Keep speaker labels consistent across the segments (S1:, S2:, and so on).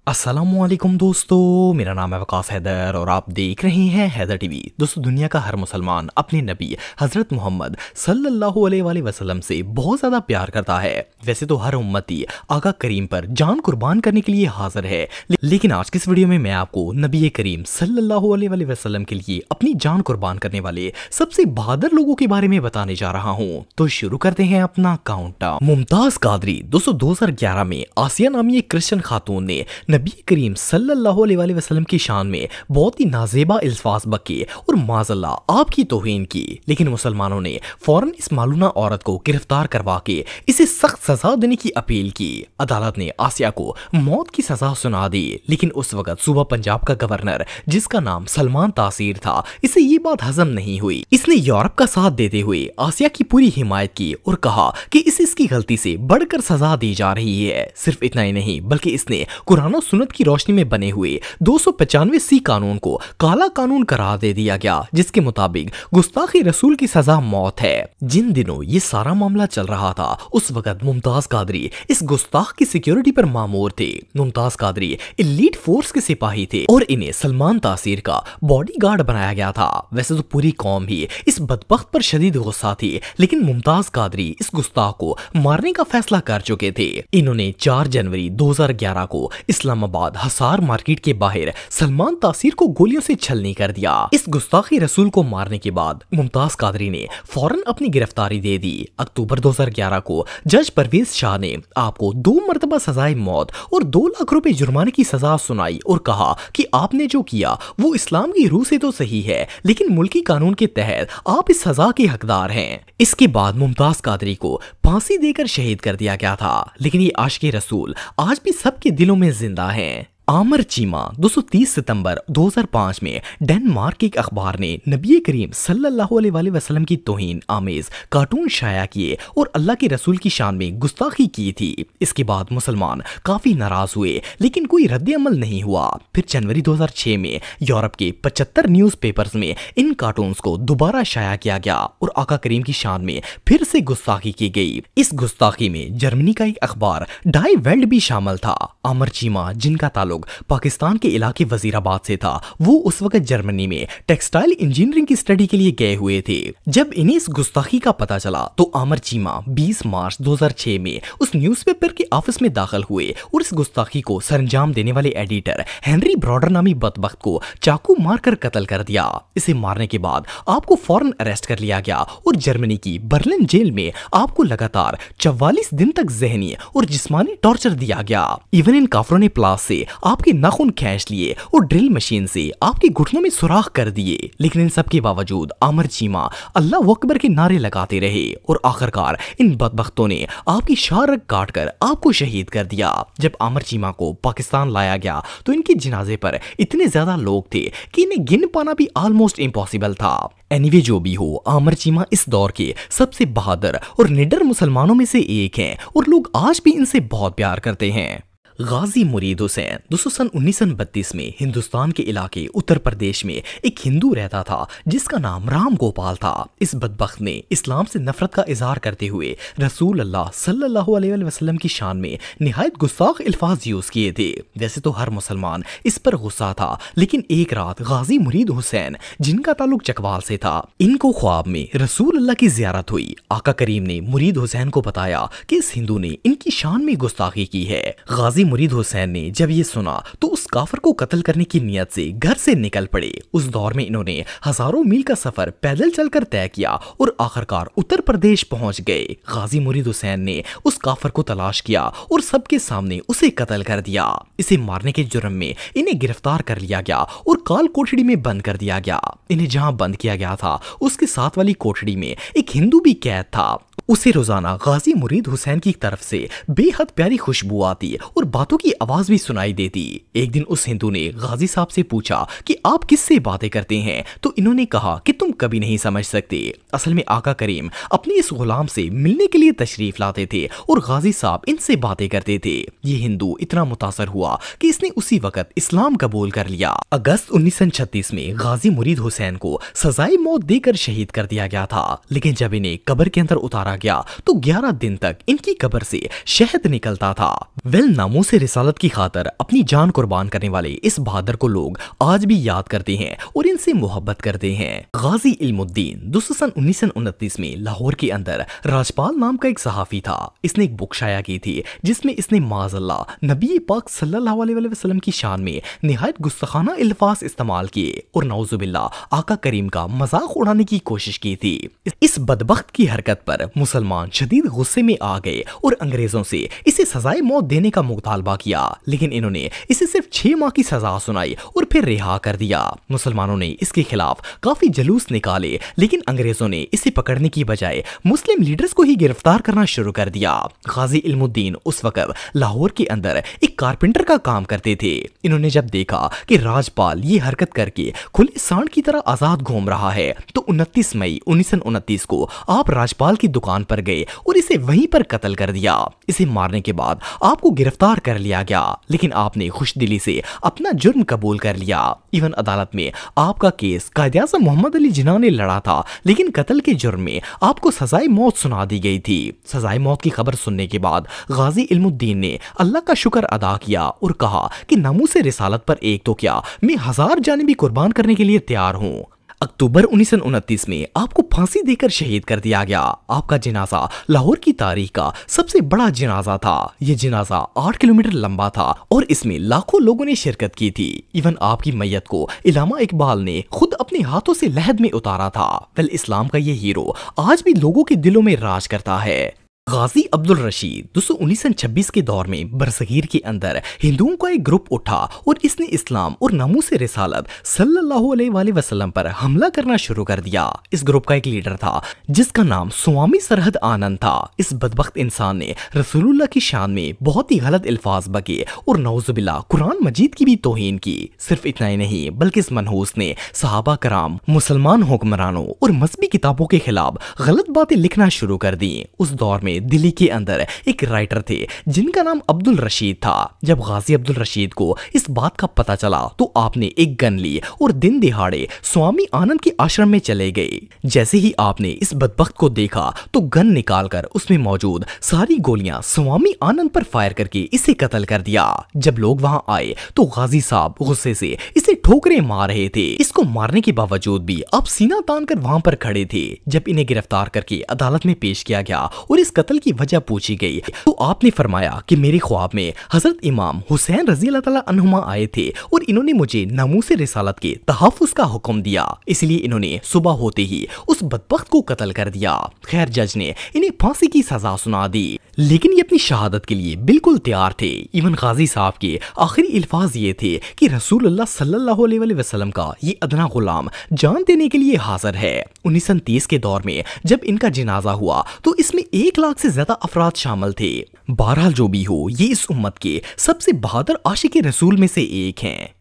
S1: अस्सलामुअलैकुम दोस्तों, मेरा नाम है वकास हैदर और आप देख रहे हैं हैदर टीवी। दोस्तों, दुनिया का हर मुसलमान अपने नबी हज़रत मोहम्मद सल्लल्लाहु अलैहि वसल्लम से बहुत ज़्यादा प्यार करता है। वैसे तो हर उम्मती आका करीम पर जान कुर्बान करने के लिए हाजिर है, लेकिन आज की इस वीडियो में मैं आपको नबी करीम सल्लल्लाहु अलैहि वसल्लम के लिए अपनी जान कुर्बान करने वाले सबसे बहादुर लोगों के बारे में बताने जा रहा हूँ। तो शुरू करते हैं अपना काउंटडाउन। मुमताज़ कादरी। दोस्तों, 2011 में आसिया नामी एक क्रिश्चियन खातून ने नबी करीम सल्लल्लाहु अलैहि वसल्लम की शान में बहुत ही नाजेबा अल्फाज बके और माज़अल्लाह आपकी तौहीन की, लेकिन मुसलमानों ने फौरन इस मालूना औरत को गिरफ्तार करवा के इसे सख्त सजा देने की अपील की। अदालत ने आसिया को मौत की सजा सुना दी, लेकिन उस वक्त सूबा पंजाब का गवर्नर, जिसका नाम सलमान तासीर था, इसे ये बात हजम नहीं हुई। इसने यूरोप का साथ देते हुए आसिया की पूरी हिमायत की और कहा कि इसे इसकी गलती से बढ़कर सजा दी जा रही है। सिर्फ इतना ही नहीं, बल्कि इसने कुरान और सुन्नत की रोशनी में बने हुए 295 सी कानून को काला कानून करार दे दिया गया, जिसके मुताबिक गुस्ताखी रसूल की सजा मौत है। जिन दिनों ये सारा मामला चल रहा था, उस वक्त मुमताज कादरी इस गुस्ताख की सिक्योरिटी पर मामूर थे। मुमताज कादरी एलीट फोर्स के सिपाही थे और इन्हें सलमान तासीर का बॉडीगार्ड बनाया गया था। वैसे तो पूरी कौम ही इस बदबख्त पर शदीद गुस्सा थी, लेकिन मुमताज कादरी इस गुस्ताख को मारने का फैसला कर चुके थे। इन्होंने 4 जनवरी 2011 को इस्लामाबाद हसार मार्केट के बाहर सलमान तासीर को गोलियों से छलनी कर दिया। इस गुस्ताखी रसूल को मारने के बाद मुमताज कादरी ने फौरन अपनी गिरफ्तारी दे दी। अक्टूबर 2011 को जज परवेज शाह ने आपको 2 मरतबा सजाए मौत और 2 लाख रुपए जुर्माने की सजा सुनाई और कहा कि आपने जो किया वो इस्लाम की रूह से तो सही है, लेकिन मुल्की कानून के तहत आप इस सजा के हकदार हैं। इसके बाद मुमताज कादरी को फांसी देकर शहीद कर दिया गया था, लेकिन ये आशिक़े रसूल आज भी सबके दिलों में जिंदा हैं। आमर चीमा। 230 सितंबर 2005 में डेनमार्क के एक अखबार ने नबी करीम सल्लल्लाहु अलैहि वसल्लम की तौहीन आमेज कार्टून शाया किए और अल्लाह के रसूल की शान में गुस्ताखी की थी। इसके बाद मुसलमान काफी नाराज हुए, लेकिन कोई रद्द अमल नहीं हुआ। फिर जनवरी 2006 में यूरोप के 75 न्यूज़पेपर्स में इन कार्टून्स को दोबारा शाया किया गया और आका करीम की शान में फिर से गुस्ताखी की गई। इस गुस्ताखी में जर्मनी का एक अखबार डाई वेल्ड भी शामिल था। आमर चीमा, जिनका ताल्लुक पाकिस्तान के इलाके वजीराबाद से था, वो उस वक्त जर्मनी में टेक्सटाइल इंजीनियरिंग की स्टडी के लिए गए हुए थे। जब इन्हें इस गुस्ताखी का पता चला तो आमर चीमा 20 मार्च 2006 में उस न्यूज़पेपर के ऑफिस में दाखिल हुए और इस गुस्ताखी को सरंजाम देने वाले एडिटर हेनरी ब्रॉडर नामी बदबख्त को चाकू मारकर कत्ल कर दिया। इसे मारने के बाद आपको फौरन अरेस्ट कर लिया गया और जर्मनी की बर्लिन जेल में आपको लगातार 44 दिन तक जहनी और जिस्मानी टॉर्चर दिया गया। इवन इन काफरों ने प्लास से आपके नाखून खींच लिए और ड्रिल मशीन से आपके घुटनों में सुराख कर दिए, लेकिन इन सब के बावजूद आमर चीमा अल्लाह अकबर के नारे लगाते रहे और आखिरकार इन बदबख्तों ने आपकी शाह रग काट कर आपको शहीद कर दिया। जब आमर चीमा को पाकिस्तान लाया गया तो इनके जनाजे पर इतने ज्यादा लोग थे कि इन्हें गिन पाना भी ऑलमोस्ट इम्पॉसिबल था। एनीवे, जो भी हो, आमर चीमा इस दौर के सबसे बहादुर और निडर मुसलमानों में से एक हैं और लोग आज भी इनसे बहुत प्यार करते हैं। गाजी मुरीद हुसैन। दोस्तों, सन 1932 में हिंदुस्तान के इलाके उत्तर प्रदेश में एक हिंदू रहता था जिसका नाम राम गोपाल था। इस बदबख्त ने इस्लाम से नफरत का इजहार करते हुए रसूल अल्लाह सल्लल्लाहु अलैहि वसल्लम की शान में निहायत गुस्ताख अल्फाज यूज किए थे। वैसे तो हर मुसलमान इस पर गुस्सा था, लेकिन एक रात गाजी मुरीद हुसैन, जिनका ताल्लुक चकवाल से था, इनको ख्वाब में रसूल अल्लाह की जियारत हुई। आका करीम ने मुरीद हुसैन को बताया कि इस हिंदू ने इनकी शान में गुस्ताखी की है। गाजी मुरीद हुसैन ने जब ये सुना तो उस काफर को कत्ल करने की नियत से घर से निकल पड़े। उस दौर में इन्होंने हजारों मील का सफर पैदल चलकर तय किया और आखिरकार उत्तर प्रदेश पहुंच गए। गाजी मुरीद हुसैन ने उस काफर को तलाश किया और सबके सामने उसे कत्ल कर दिया। इसे मारने के जुर्म में इन्हें गिरफ्तार कर लिया गया और काल कोठड़ी में बंद कर दिया गया। इन्हें जहां बंद किया गया था उसके साथ वाली कोठड़ी में एक हिंदू भी कैद था। उसे रोजाना गाजी मुरीद हुसैन की तरफ से बेहद प्यारी खुशबू आती और बातों की आवाज भी सुनाई देती। एक दिन उस हिंदू ने गाजी साहब से पूछा कि आप किससे बातें करते हैं, तो इन्होंने कहा कि तुम कभी नहीं समझ सकते। असल में आका करीम अपने इस गुलाम से मिलने के लिए तशरीफ लाते थे और गाजी साहब इनसे बातें करते थे। ये हिंदू इतना मुतासर हुआ कि इसने उसी वक्त इस्लाम कबूल कर लिया। अगस्त 1936 में गाजी मुरीद हुसैन को सजाए मौत देकर शहीद कर दिया गया था, लेकिन जब इन्हें कब्र के अंदर उतारा गया तो 11 दिन तक इनकी कब्र से शहद निकलता था। नामूस रिसालत की खातर अपनी जान कुर्बान करने वाले इस बहादुर को लोग आज भी याद करते हैं और इनसे मोहब्बत करते हैं। गाजी इल्मुद्दीन दोस्तों सन 1929 में लाहौर के अंदर राजपाल नाम का एक सहाफी था। इसने एक बुक शाया की थी जिसमें इसने माज़अल्लाह नबी पाक सल्लल्लाहु अलैहि वसल्लम की शान में निहायत गुस्ताखाना अल्फाज इस्तेमाल किए और नाउजुबिल्लाह आका करीम का मजाक उड़ाने की कोशिश की थी। इस बदबख्त की हरकत पर मुसलमान शदीद गुस्से में आ गए और अंग्रेजों से इसे सजाए मौत देने का मुतालबा किया, लेकिन इन्होंने इसे सिर्फ 6 माह की सजा सुनाई और फिर रिहा कर दिया। मुसलमानों ने इसके खिलाफ काफी जुलूस निकाले, लेकिन अंग्रेजों ने इसे पकड़ने की बजाय मुस्लिम लीडर्स को ही गिरफ्तार करना शुरू कर दिया। गाजी इल्मुद्दीन उस वक्त लाहौर के अंदर एक कारपेंटर का काम करते थे। इन्होंने जब देखा कि राजपाल ये हरकत करके खुले सांड की तरह आजाद घूम रहा है तो 29 मई 1929 को आप राजपाल की दुकान पर गए और इसे वहीं पर कत्ल कर दिया। इसे मारने के बाद आपको गिरफ्तार कर लिया गया, लेकिन आपने खुशदिली से अपना जुर्म कबूल कर लिया। इवन अदालत में आपका केस कायदे-ए-आज़म मोहम्मद अली जिन्ना ने लड़ा था, लेकिन कत्ल के जुर्म में आपको सजाए मौत सुना दी गई थी। सजाए मौत की खबर सुनने के बाद गाजी इल्मुद्दीन ने अल्लाह का शुक्र अदा किया और कहा कि नामूस रिसालत पर एक तो क्या मैं 1000 जानें भी कुर्बान करने के लिए तैयार हूँ। अक्टूबर 1929 में आपको फांसी देकर शहीद कर दिया गया। आपका जनाजा लाहौर की तारीख का सबसे बड़ा जनाजा था। यह जनाजा 8 किलोमीटर लंबा था और इसमें लाखों लोगों ने शिरकत की थी। इवन आपकी मैयत को इलामा इकबाल ने खुद अपने हाथों से लहद में उतारा था। इस्लाम का ये हीरो आज भी लोगों के दिलों में राज करता है। गाजी अब्दुल रशीद दोस्तों 1926 के दौर में बरसगीर के अंदर हिंदुओं का एक ग्रुप उठा और इसने इस्लाम और नामूस रिसालत सल्लल्लाहु अलैहि वसल्लम पर हमला करना शुरू कर दिया। इस ग्रुप का एक लीडर था जिसका नाम स्वामी सरहद आनंद था। इस बदबख्त इंसान ने रसूलुल्लाह की शान में बहुत ही गलत अल्फाज बके और नौजुबिल्लाह कुरान मजीद की भी तौहीन की। सिर्फ इतना ही नहीं बल्कि इस मनहूस ने सहाबा कराम, मुसलमान हुक्मरानों और मजहबी किताबों के खिलाफ गलत बातें लिखना शुरू कर दी। उस दौर में दिल्ली के अंदर एक राइटर थे जिनका नाम अब्दुल रशीद था। जब गाजी अब्दुल रशीद को इस बात का पता चला तो आपने एक गन ली और दिन दिहाड़े स्वामी आनंद के आश्रम में चले गए। जैसे ही आपने इस बदबख्त को देखा तो गन निकालकर उसमें मौजूद सारी गोलियां स्वामी आनंद पर फायर करके इसे कत्ल कर दिया। जब लोग वहां आए तो गाजी साहब गुस्से से इसे ठोकरें मार रहे थे। इसको मारने के बावजूद भी आप सीना तान कर वहां पर खड़े थे। जब इन्हें गिरफ्तार करके अदालत में पेश किया गया और इस कत्ल की वजह पूछी गई तो आपने फरमाया कि मेरे ख्वाब में हजरत इमाम हुसैन रजी अल्लाह तआला अन्हुमा आए थे और इन्होंने मुझे नामूस रिसालत के तहफ़्फ़ुज़ का हुक्म दिया, इसलिए इन्होंने सुबह होते ही उस बदबख्त को कत्ल कर दिया। खैर जज ने इन्हें फांसी की सजा सुना दी, लेकिन ये अपनी शहादत के लिए बिल्कुल तैयार थे। इवन गाजी साहब के आखिरी अल्फाज ये थे कि रसूलुल्लाह सल्लल्लाहु अलैहि वसल्लम का ये अदना गुलाम जान देने के लिए हाजिर है। 1930 के दौर में जब इनका जनाजा हुआ तो इसमें 1 लाख से ज्यादा अफराद शामिल थे। बहरहाल जो भी हो, ये इस उम्मत के सबसे बहादुर आशिक रसूल में से एक हैं।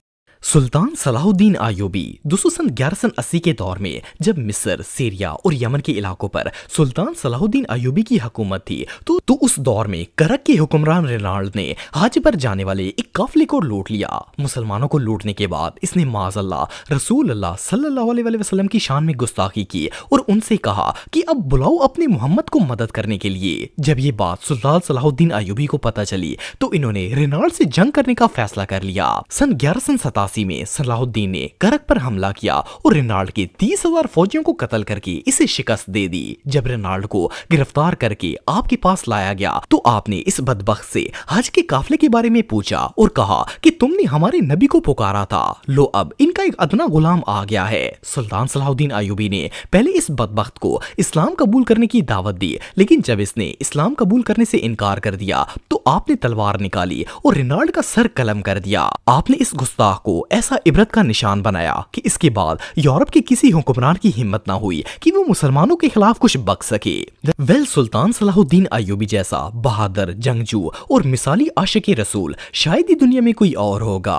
S1: सुल्तान सलाहुद्दीन अय्यूबी दोस्तों सन 1180 के दौर में जब मिस्र, सीरिया और यमन के इलाकों पर सुल्तान सलाहुद्दीन अय्यूबी की हुकूमत थी तो उस दौर में करक के हुक्मरान रेनाल्ड ने हज पर जाने वाले एक काफिले को लूट लिया। मुसलमानों को लूटने के बाद इसने माज़अल्लाह रसूलुल्लाह सल्लल्लाहु अलैहि वसल्लम की शान में गुस्ताखी की और उनसे कहा कि अब बुलाओ अपने मोहम्मद को मदद करने के लिए। जब ये बात सुल्तान सलाहुद्दीन अय्यूबी को पता चली तो इन्होंने रेनाल्ड से जंग करने का फैसला कर लिया। सन 1187 में सलाहुद्दीन ने करक पर हमला किया और रेनाल्ड के 30,000 फौजियों को कत्ल करके इसे शिकस्त दे दी। जब रेनाल्ड को गिरफ्तार करके आपके पास लाया गया तो आपने इस बदबख्त से हज के काफिले के बारे में पूछा और कहा कि तुमने हमारे नबी को पुकारा था, लो अब इनका एक अदना गुलाम आ गया है। सुल्तान सलाहुद्दीन अय्यूबी ने पहले इस बदबख्त को इस्लाम कबूल करने की दावत दी, लेकिन जब इसने इस्लाम कबूल करने से इनकार कर दिया तो आपने तलवार निकाली और रेनाल्ड का सर कलम कर दिया। आपने इस गुस्ताख को ऐसा इबरत का निशान बनाया कि इसके बाद यूरोप के किसी हुक्मरान की हिम्मत ना हुई कि वो मुसलमानों के खिलाफ कुछ बक सके। सुल्तान सलाहुद्दीन अय्यूबी जैसा बहादुर, जंगजू और मिसाली आशिक रसूल शायद ही दुनिया में कोई और होगा।